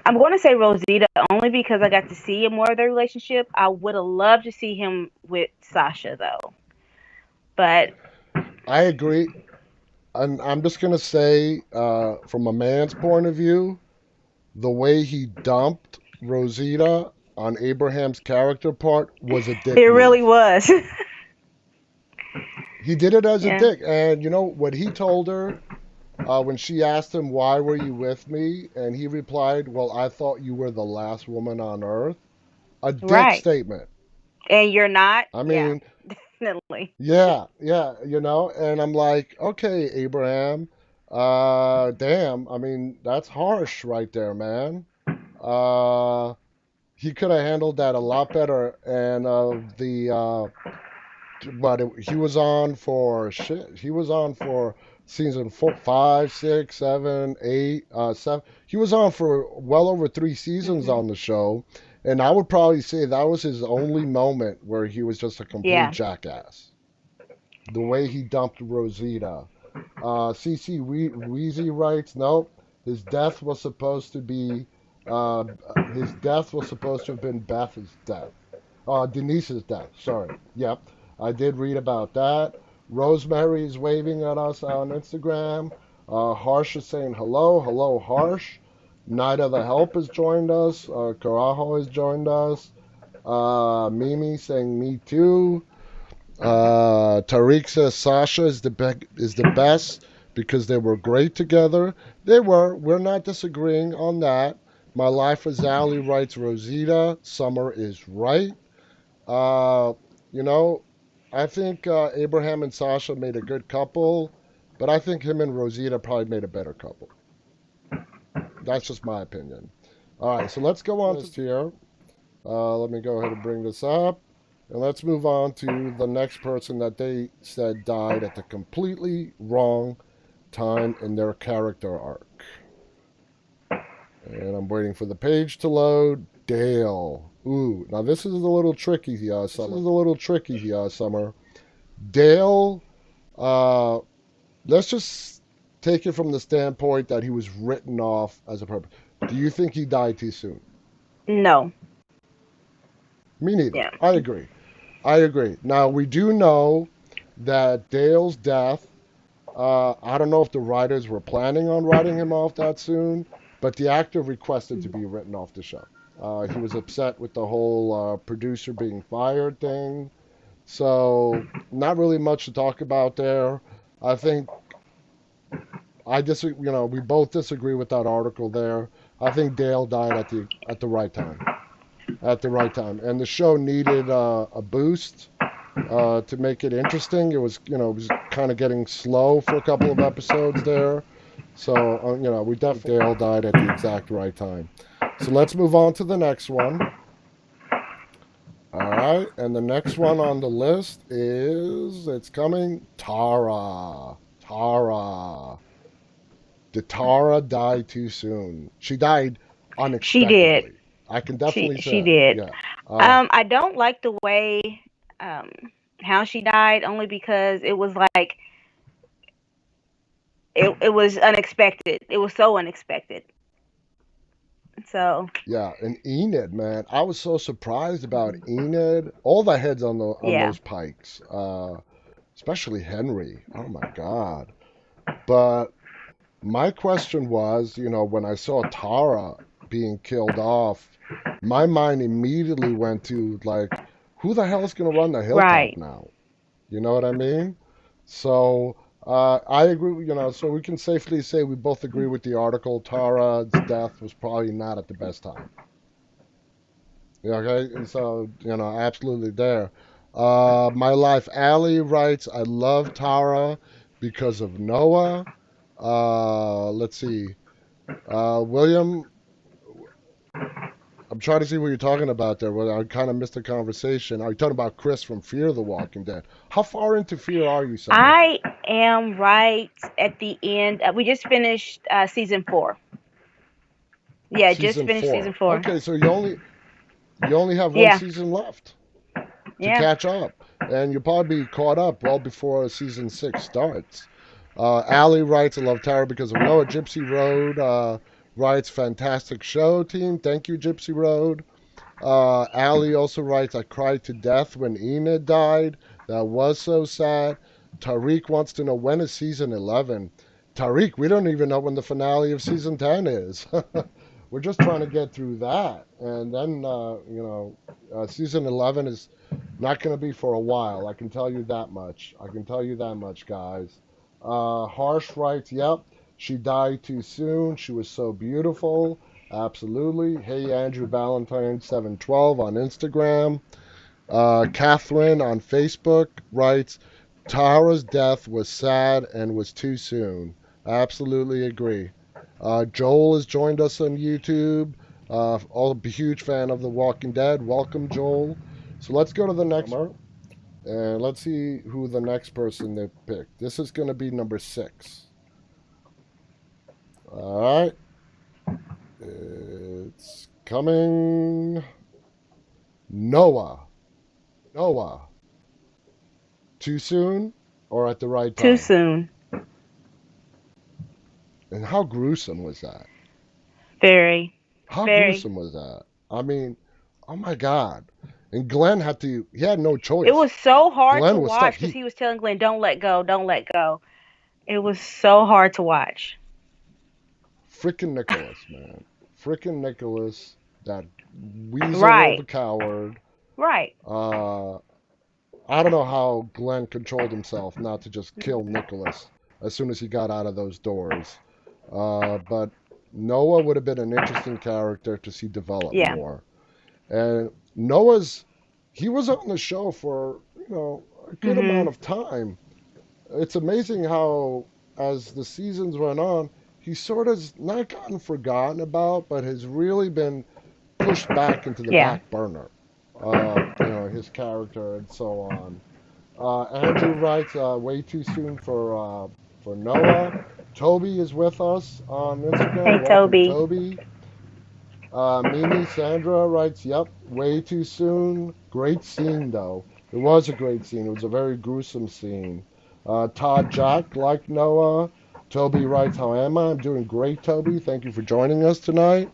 S2: I'm going to say Rosita only because I got to see more of their relationship. I would have loved to see him with Sasha though, but
S1: I agree. And I'm just going to say, from a man's point of view, the way he dumped Rosita on Abraham's character part was a
S2: it
S1: dick
S2: really
S1: move.
S2: was.
S1: He did it as a
S2: Yeah.
S1: dick. And you know what he told her when she asked him, Why were you with me? And he replied, Well, I thought you were the last woman on earth. A dick
S2: Right.
S1: statement.
S2: And you're not.
S1: I
S2: Yeah.
S1: mean,
S2: Definitely.
S1: Yeah, yeah, and I'm like, okay, Abraham, damn, I mean, that's harsh right there, man. Uh, he could have handled that a lot better, and he was on for shit. He was on for season four, five, six, seven, eight, seven. He was on for well over 3 seasons
S2: Hmm.
S1: on the show, and I would probably say that was his only moment where he was just a complete
S2: Yeah.
S1: jackass. The way he dumped Rosita. CC Weezy writes, nope, his death was supposed to be, uh, his death was supposed to have been Beth's death. Denise's death, sorry. Yep, I did read about that. Rosemary is waving at us on Instagram. Harsh is saying hello, hello, Harsh. Night of the Help has joined us. Carajo has joined us. Mimi saying me too. Tariq says Sasha is the best because they were great together. They were. We're not disagreeing on that. My life as Ally writes Rosita. Summer is right. Uh, you know, I think Abraham and Sasha made a good couple, but I think him and Rosita probably made a better couple. That's just my opinion. All right, so let's go on to list here. Let me go ahead and bring this up. And let's move on to the next person that they said died at the completely wrong time in their character arc. And I'm waiting for the page to load. Dale. Ooh, now this is a little tricky, Summer. This is a little tricky, Summer. Dale, uh, let's just take it from the standpoint that he was written off as a purpose. Do you think he died too soon?
S2: No.
S1: Me neither.
S2: Yeah.
S1: I agree. I agree. Now, we do know that Dale's death, I don't know if the writers were planning on writing him off that soon, but the actor requested to be written off the show. He was upset with the whole producer being fired thing. So, not really much to talk about there. I think we both disagree with that article there. I think Dale died at the right time. At the right time. And the show needed a boost to make it interesting. It was kind of getting slow for a couple of episodes there. So, we definitely Dale died at the exact right time. So let's move on to the next one. All right, and the next one on the list is it's coming Tara. Tara. Did Tara die too soon? She died
S2: She did.
S1: unexpectedly. I can
S2: She
S1: definitely
S2: she
S1: say,
S2: did.
S1: yeah. Uh,
S2: I don't like the way um how she died, only because it was like it was unexpected. It was so unexpected. So
S1: Yeah, and Enid, man, I was so surprised about Enid. All the heads on
S2: yeah.
S1: those pikes, especially Henry. Oh my God! But my question was, when I saw Tara being killed off, my mind immediately went to like, who the hell is going to run the hilltop
S2: Right.
S1: now? You know what I mean? So I agree. So we can safely say we both agree with the article. Tara's death was probably not at the best time. Yeah, okay, and so absolutely there. My life, Allie writes, I love Tara because of Noah. Let's see. William, I'm trying to see what you're talking about there. Well, I kind of missed the conversation. Are you talking about Chris from Fear the Walking Dead? How far into Fear are you, Summer?
S2: I am right at the end. We just finished season 4. Yeah, just
S1: Season
S2: finished season
S1: four.
S2: 4.
S1: Okay, so you only have one
S2: Yeah.
S1: season left to
S2: Yeah.
S1: catch up, and you'll probably be caught up well before season 6 starts. Allie writes, I love Tara because of Noah. Gypsy Road writes, fantastic show, team. Thank you, Gypsy Road. Allie also writes, I cried to death when Enid died. That was so sad. Tariq wants to know when is season 11. Tariq, we don't even know when the finale of season 10 is. We're just trying to get through that. And then, season 11 is not going to be for a while. I can tell you that much. I can tell you that much, guys. Harsh writes, yep, she died too soon. She was so beautiful. Absolutely. Hey, Andrew Valentine 712 on Instagram. Catherine on Facebook writes, Tara's death was sad and was too soon. Absolutely agree. Joel has joined us on YouTube. A huge fan of The Walking Dead. Welcome, Joel. So let's go to the next and let's see who the next person they picked. This is going to be number 6. All right. It's coming. Noah. Noah. Too soon or at the right
S2: Too
S1: time?
S2: soon.
S1: And how gruesome was that?
S2: Very.
S1: How
S2: Very.
S1: gruesome was that? I mean, oh my God. And Glenn he had no
S2: It
S1: choice.
S2: was so hard to
S1: Glenn was stuck.
S2: watch because he was telling Glenn, "Don't let go, don't let go." It was so hard to watch.
S1: Frickin' Nicholas, man. Frickin' Nicholas, that weasel of a
S2: Right.
S1: coward.
S2: Right.
S1: Uh, I don't know how Glenn controlled himself not to just kill Nicholas as soon as he got out of those doors. But Noah would have been an interesting character to see develop
S2: Yeah.
S1: more. And he was on the show for, a good amount
S2: Mhm.
S1: of time. It's amazing how, as the seasons went on, he sort of not gotten forgotten about, but has really been pushed back into the
S2: Yeah.
S1: back burner. His character and so on. Andrew writes, way too soon for Noah. Toby is with us on Instagram.
S2: Hey,
S1: Welcome,
S2: Toby.
S1: Toby. Mimi Sandra writes, yep, way too soon. Great scene, though. It was a great scene. It was a very gruesome scene. Todd Jack liked Noah. Toby writes, how am I? I'm doing great, Toby. Thank you for joining us tonight.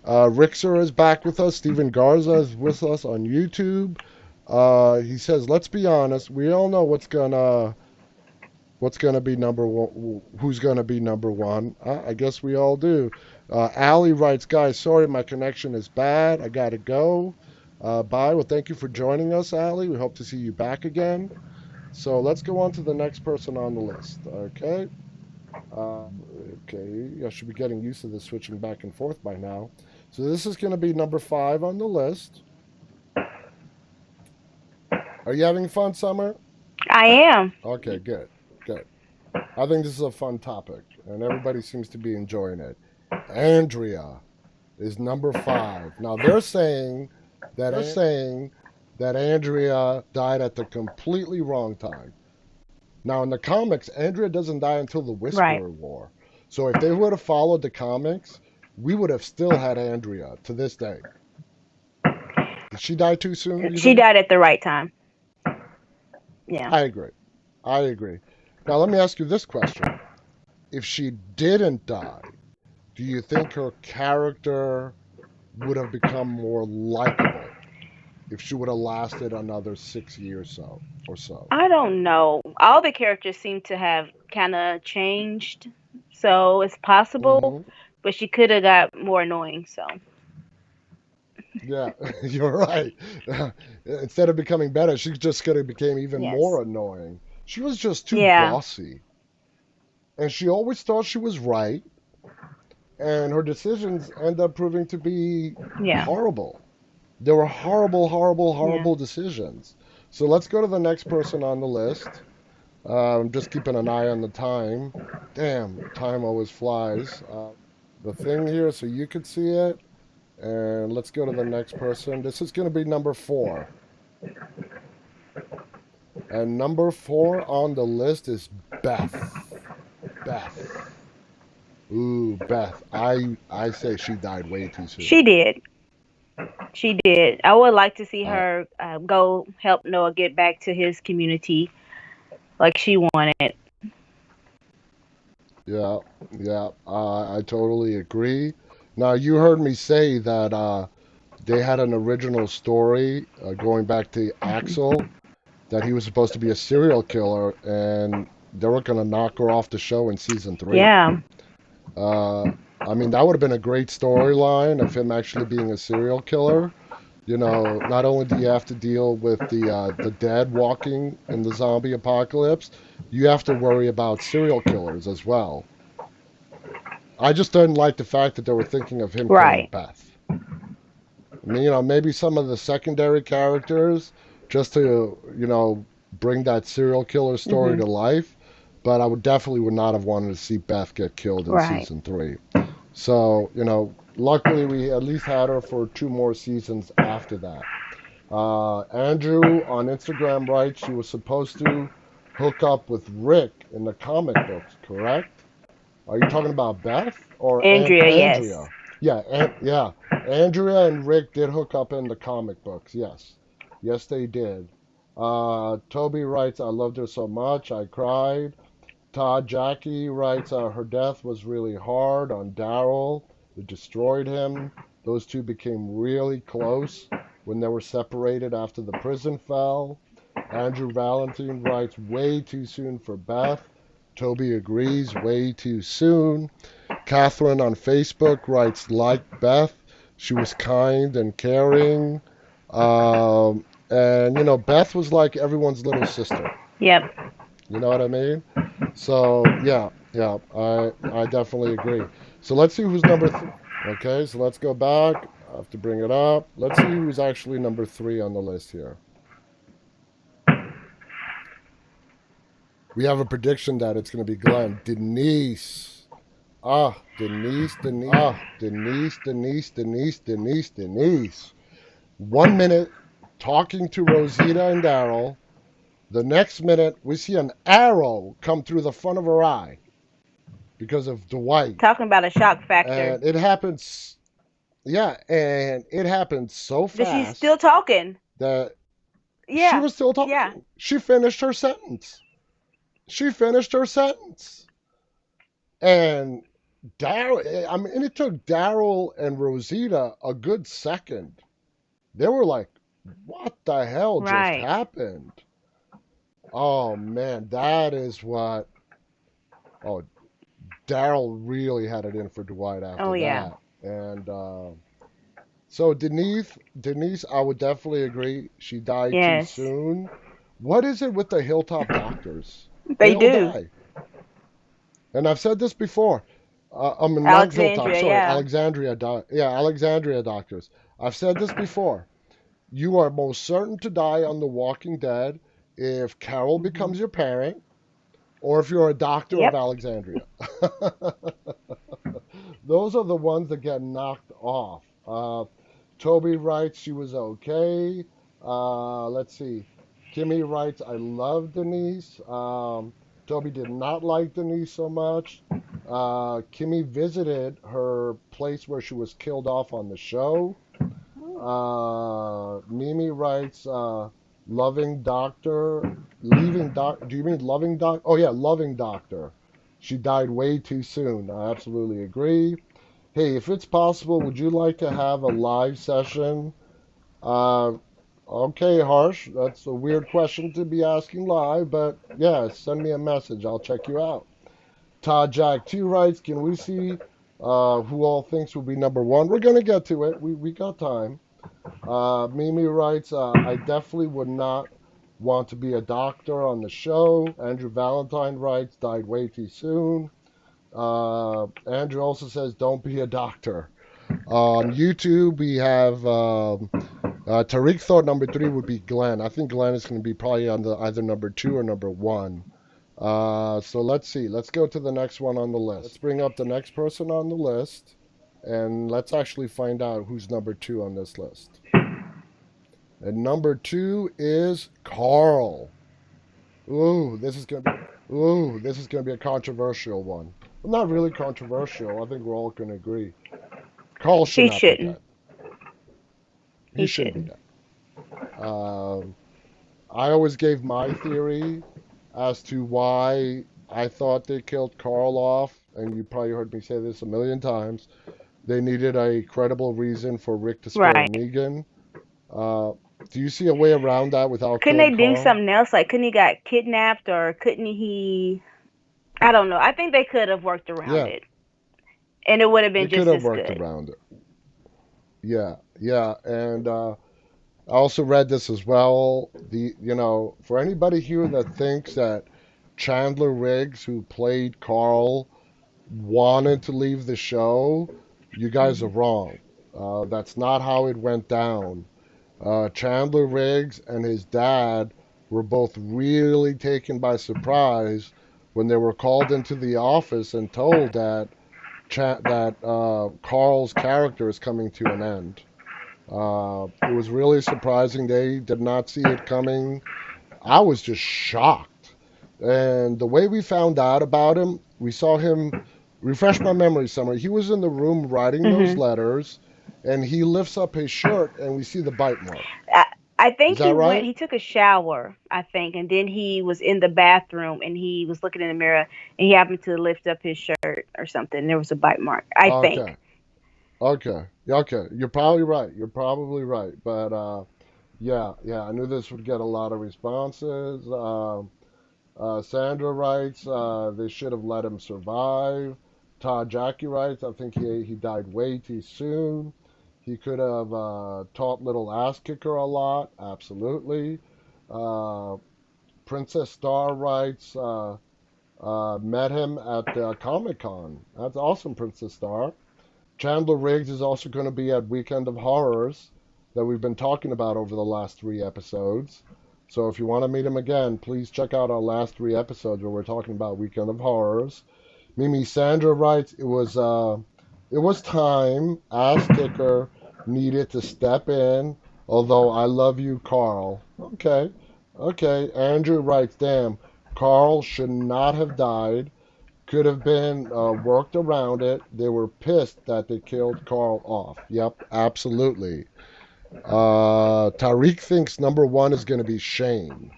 S1: Rixer is back with us. Steven Garza is with us on YouTube. He says, let's be honest. We all know what's gonna be number one, who's gonna be number one. I guess we all do. Allie writes, guys, sorry my connection is bad. I gotta go. Bye. Well, thank you for joining us, Allie. We hope to see you back again. So let's go on to the next person on the list. Okay. Okay. I should be getting used to this switching back and forth by now. So this is going to be number 5 on the list. Are you having fun, Summer?
S2: I am.
S1: Okay, good. Good. I think this is a fun topic, and everybody seems to be enjoying it. Andrea is number 5. Now they're saying that Andrea died at the completely wrong time. Now in the comics, Andrea doesn't die until the
S2: Right.
S1: Whisperer War. So if they would have followed the comics, we would have still had Andrea to this day. Did she die too soon, you
S2: She
S1: think?
S2: died at the right time. Yeah.
S1: I agree. I agree. Now let me ask you this question. If she didn't die, do you think her character would have become more likable if she would have lasted another 6 years or so?
S2: I don't know. All the characters seem to have kind of changed, so it's possible,
S1: Hmm.
S2: but she could have got more annoying. So
S1: Yeah, you're right. Instead of becoming better, she just could have became even
S2: yes.
S1: more annoying. She was just too
S2: Yeah.
S1: bossy, and she always thought she was right, and her decisions end up proving to be
S2: Yeah.
S1: horrible. There were horrible, horrible,
S2: Yeah.
S1: horrible decisions. So let's go to the next person on the list. I'm just keeping an eye on the time. Damn, time always flies. The thing here, so you could see it. And let's go to the next person. This is going to be number 4. And number 4 on the list is Beth. Beth. Ooh, Beth. I say she died way too soon.
S2: She did. She did. I would like to see
S1: Uh,
S2: her go help Noah get back to his community like she wanted.
S1: yeah, yeah. I totally agree. Now you heard me say that they had an original story going back to Axel that he was supposed to be a serial killer, and they were going to knock her off the show in season 3.
S2: Yeah.
S1: Uh, I mean, that would have been a great storyline of him actually being a serial killer. Not only do you have to deal with the dead walking in the zombie apocalypse, you have to worry about serial killers as well. I just didn't like the fact that they were thinking of him killing
S2: Right.
S1: Beth. I mean, maybe some of the secondary characters just to, bring that serial killer story
S2: Hmm.
S1: to life. But I would not have wanted to see Beth get killed in
S2: Right.
S1: season 3. So, luckily we at least had her for 2 more seasons after that. Andrew on Instagram writes she was supposed to hook up with Rick in the comic books, correct? Are you talking about Beth or
S2: Andrea, yes.
S1: Andrea? Yeah, yeah. Andrea and Rick did hook up in the comic books. Yes, yes, they did. Toby writes, "I loved her so much, I cried." Todd Jackie writes, "Her death was really hard on Daryl. It destroyed him. Those two became really close when they were separated after the prison fell." Andrew Valentine writes, "Way too soon for Beth." Toby agrees, way too soon. Catherine on Facebook writes, "Like Beth, she was kind and caring." And, Beth was like everyone's little sister.
S2: Yep.
S1: You know what I mean? So, yeah, yeah, I definitely agree. So let's see who's number three. Okay, so let's go back. I have to bring it up. Let's see who's actually number 3 on the list here. We have a prediction that it's going to be Glenn. Denise. Denise. 1 minute talking to Rosita and Daryl. The next minute, we see an arrow come through the front of her eye because of Dwight.
S2: Talking about a shock factor.
S1: And it happens, yeah, and it happened so
S2: But she's still
S1: fast
S2: talking.
S1: that she
S2: Yeah.
S1: was still
S2: Yeah.
S1: talking. She finished her sentence. She finished her sentence. And Daryl, I mean, it took Daryl and Rosita a good second. They were like, what the hell just
S2: Right.
S1: happened? Oh, man, that is what. Oh, Daryl really had it in for Dwight
S2: Oh
S1: after
S2: yeah.
S1: that. And so Denise, I would definitely agree. She died too
S2: Yes.
S1: soon. What is it with the Hilltop doctors? They
S2: They
S1: all
S2: do.
S1: die. And I've said this before. I mean, not Hilltop.
S2: Alexandria,
S1: Sorry,
S2: yeah.
S1: Alexandria. Yeah, Alexandria doctors. I've said this before. You are most certain to die on The Walking Dead if Carol
S2: Hmm.
S1: becomes your parent or if you're a doctor of
S2: Yep.
S1: Alexandria. Those are the ones that get knocked off. Toby writes she was okay. Let's see. Kimmy writes, I love Denise. Toby did not like Denise so much. Kimmy visited her place where she was killed off on the show. Mimi writes, loving doctor, leaving doc. Do you mean loving doc? Oh yeah, loving doctor. She died way too soon. I absolutely agree. Hey, if it's possible, would you like to have a live session? Uh, okay, Harsh, that's a weird question to be asking live, but yeah, send me a message. I'll check you out. Todd Jack 2 writes, can we see who all thinks will be number 1? We're going to get to it. We got time. Mimi writes, I definitely would not want to be a doctor on the show. Andrew Valentine writes, died way too soon. Andrew also says, don't be a doctor. On YouTube, we have Tariq thought number 3 would be Glenn. I think Glenn is going to be probably on the either number 2 or number 1. So let's see. Let's go to the next one on the list. Let's bring up the next person on the list, and let's actually find out who's number 2 on this list. And number 2 is Carl. This is gonna be a controversial one. Well, not really controversial. I think we're all gonna agree. Carl should
S2: He
S1: not be
S2: shouldn't.
S1: dead. He
S2: He
S1: shouldn't be
S2: shouldn't.
S1: dead. Um, I always gave my theory as to why I thought they killed Carl off, and you probably heard me say this a million times. They needed a credible reason for Rick to spare
S2: Right.
S1: Negan. Uh, do you see a way around that without
S2: Couldn't they
S1: killing
S2: do
S1: Carl?
S2: something else? Like, couldn't he got kidnapped, or couldn't he? I don't know. I think they could have worked around
S1: Yeah,
S2: it, and it would have
S1: they
S2: been
S1: could
S2: just
S1: have
S2: as
S1: worked
S2: good.
S1: around it. Yeah, yeah, and I also read this as well. For anybody here that thinks that Chandler Riggs, who played Carl, wanted to leave the show, you guys are
S2: Hmm.
S1: wrong. That's not how it went down. Chandler Riggs and his dad were both really taken by surprise when they were called into the office and told that Carl's character is coming to an end. It was really surprising. They did not see it coming. I was just shocked. And the way we found out about him, we saw him, refresh my memory somewhere. He was in the room writing those
S2: Hmm.
S1: letters, and he lifts up his shirt, and we see the bite mark.
S2: I, I
S1: Is
S2: think
S1: that right?
S2: he took a shower, I think, and then he was in the bathroom and he was looking in the mirror and he happened to lift up his shirt or something. And there was a bite mark, I think.
S1: Okay. Okay. Okay. You're probably right. You're probably right. But yeah, yeah, I knew this would get a lot of responses. Sandra writes, they should have let him survive. Todd Jackie writes, I think he died way too soon. He could have taught little ass kicker a lot. Absolutely. Uh, Princess Star writes, met him at Comic Con. That's awesome, Princess Star. Chandler Riggs is also going to be at Weekend of Horrors that we've been talking about over the last three episodes. So if you want to meet him again, please check out our last three episodes where we're talking about Weekend of Horrors. Mimi Sandra writes, it was time. Ass Kicker needed to step in. Although I love you, Carl. Okay, okay. Andrew writes, damn, Carl should not have died. Could have been worked around it. They were pissed that they killed Carl off. Yep, absolutely. Tariq thinks number one is going to be Shane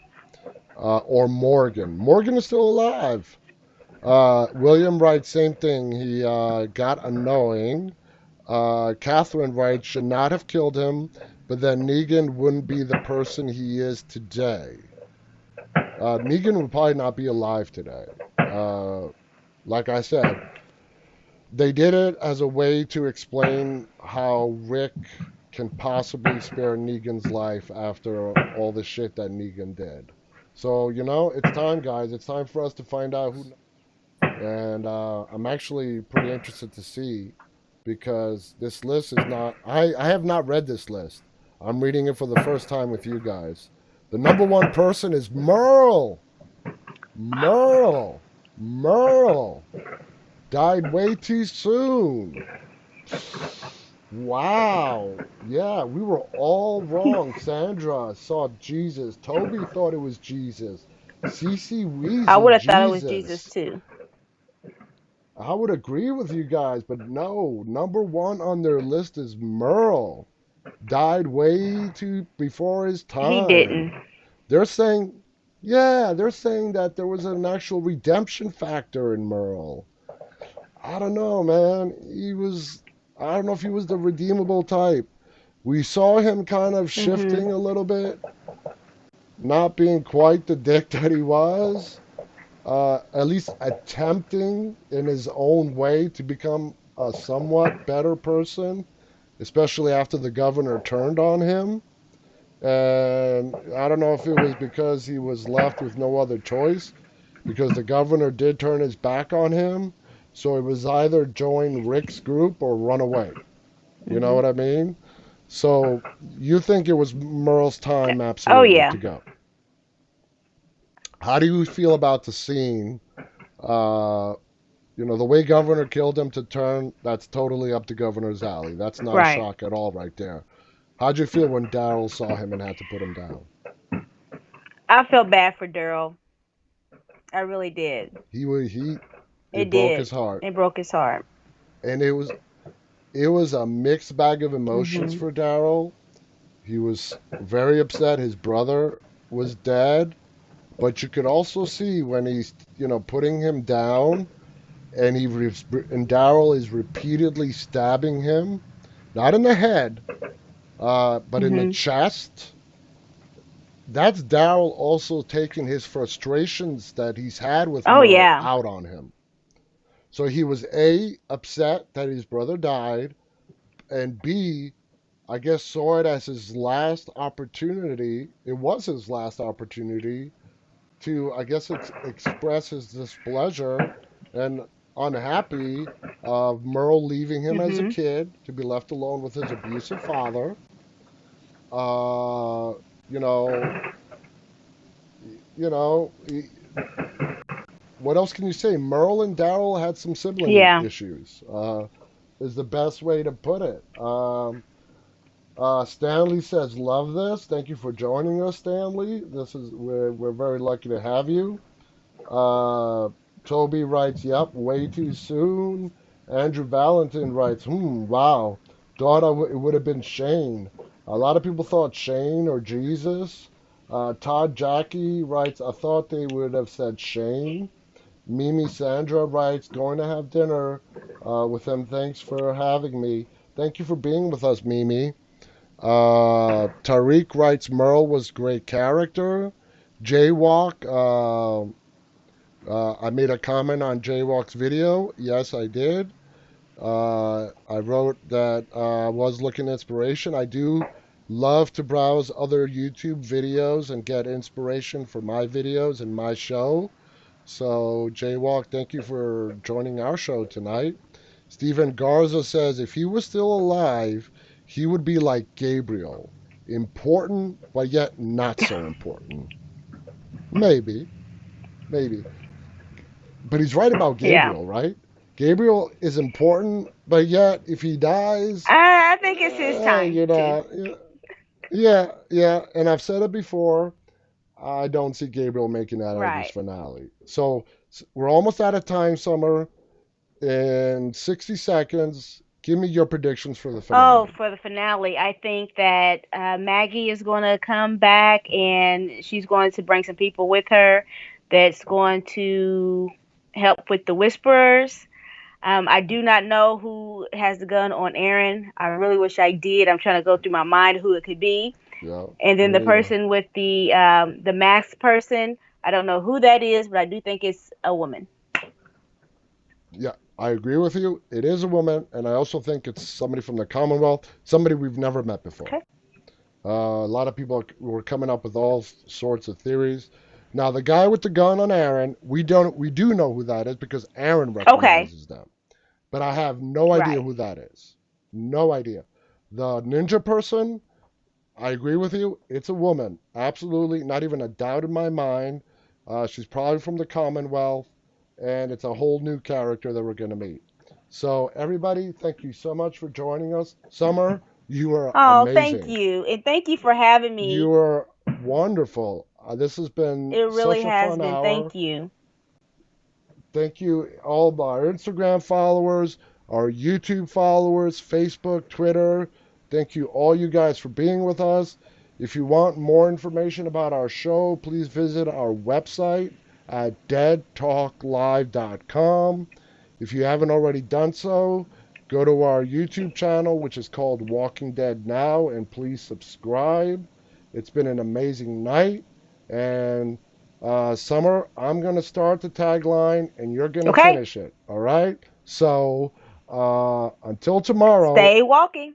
S1: or Morgan. Morgan is still alive. William writes, same thing. He got annoying. Catherine writes, should not have killed him, but then Negan wouldn't be the person he is today. Negan would probably not be alive today. Uh, like I said, they did it as a way to explain how Rick can possibly spare Negan's life after all the shit that Negan did. So, it's time, guys. It's time for us to find out who. And I'm actually pretty interested to see because this list is not. I have not read this list. I'm reading it for the first time with you guys. The number one person is Merle. Merle. Merle. Died way too soon. Wow. Yeah, we were all wrong. Sandra saw Jesus. Toby thought it was Jesus. Cece
S2: I
S1: Weezy,
S2: would have thought it was Jesus
S1: Jesus.
S2: too.
S1: I would agree with you guys, but no. Number one on their list is Merle. Died way too before his
S2: He
S1: time.
S2: didn't.
S1: They're saying, yeah, they're saying that there was an actual redemption factor in Merle. I don't know, man. I don't know if he was the redeemable type. We saw him kind of
S2: Hmm.
S1: shifting a little bit, not being quite the dick that he was, at least attempting in his own way to become a somewhat better person, especially after the governor turned on him. And I don't know if it was because he was left with no other choice, because the governor did turn his back on him. So it was either join Rick's group or run away. You know
S2: Hmm.
S1: what I mean? So you think it was Merle's time
S2: Oh
S1: absolutely
S2: yeah.
S1: to go. How do you feel about the scene? Uh, the way Governor killed him to turn, that's totally up to Governor's alley. That's not a
S2: Right.
S1: shock at all right there. How'd you feel when Daryl saw him and had to put him down?
S2: I felt bad for Daryl. I really did.
S1: It
S2: It
S1: broke
S2: did.
S1: his heart.
S2: It broke his heart.
S1: And it was a mixed bag of emotions
S2: Hmm.
S1: for Daryl. He was very upset his brother was dead, but you could also see when he's, putting him down and and Daryl is repeatedly stabbing him, not in the head, but in the
S2: Hmm.
S1: chest. That's Daryl also taking his frustrations that he's had with
S2: Oh
S1: Merle
S2: yeah.
S1: out on him. So he was A, upset that his brother died, and B, I guess saw it as his last opportunity. It was his last opportunity to, I guess, express his displeasure and unhappy of Merle leaving him as a
S2: Mhm.
S1: kid to be left alone with his abusive father. Uh, you know, you know, what else can you say? Merle and Daryl had some sibling
S2: Yeah.
S1: issues. Is the best way to put it. Stanley says, "Love this. Thank you for joining us, Stanley. We're very lucky to have you." Uh, Toby writes, "Yep, way too soon." Andrew Valentin writes, wow. It would have been Shane. A lot of people thought Shane or Jesus. Todd Jackie writes, "I thought they would have said Shane." Mimi Sandra writes, "Going to have dinner with them. Thanks for having me." Thank you for being with us, Mimi. Tariq writes, "Merle was great character." Jaywalk, I made a comment on Jaywalk's video. Yes, I did. I wrote that I was looking at inspiration. I do love to browse other YouTube videos and get inspiration for my videos and my show. So, Jaywalk, thank you for joining our show tonight. Stephen Garza says if he was still alive, he would be like Gabriel. Important, but yet not so important. Maybe, maybe. But he's right about
S2: Yeah.
S1: Gabriel, right? Gabriel is important, but yet if he dies,
S2: I think it's his time
S1: you
S2: too.
S1: know, yeah, yeah. And I've said it before. I don't see Gabriel making that out of this
S2: Right.
S1: finale. So we're almost out of time, Summer. In 60 seconds, give me your predictions for the
S2: Oh,
S1: finale.
S2: for the finale, I think that Maggie is going to come back and she's going to bring some people with her that's going to help with the Whisperers. I do not know who has the gun on Aaron. I really wish I did. I'm trying to go through my mind who it could be.
S1: Yeah,
S2: And then
S1: me
S2: the
S1: neither.
S2: person with the masked person, I don't know who that is, but I do think it's a woman.
S1: Yeah, I agree with you. It is a woman, and I also think it's somebody from the Commonwealth, somebody we've never met before.
S2: Okay.
S1: A lot of people were coming up with all sorts of theories. Now, the guy with the gun on Aaron, we do know who that is because Aaron
S2: Okay.
S1: recognizes them, but I have no idea
S2: Right.
S1: who that is. No idea. The ninja person, I agree with you. It's a woman. Absolutely. Not even a doubt in my mind. She's probably from the Commonwealth, and it's a whole new character that we're going to meet. So, everybody, thank you so much for joining us. Summer, you are
S2: Oh, thank
S1: amazing.
S2: you. And thank you for having
S1: You
S2: me.
S1: are wonderful. This has been
S2: It really
S1: such a
S2: has
S1: fun
S2: been.
S1: hour.
S2: Thank you.
S1: Thank you, all of our Instagram followers, our YouTube followers, Facebook, Twitter. Thank you, all you guys, for being with us. If you want more information about our show, please visit our website at deadtalklive.com. If you haven't already done so, go to our YouTube channel, which is called Walking Dead Now, and please subscribe. It's been an amazing night. And Summer, I'm going to start the tagline and you're going to
S2: Okay.
S1: finish it. All right? So until tomorrow,
S2: Stay walking.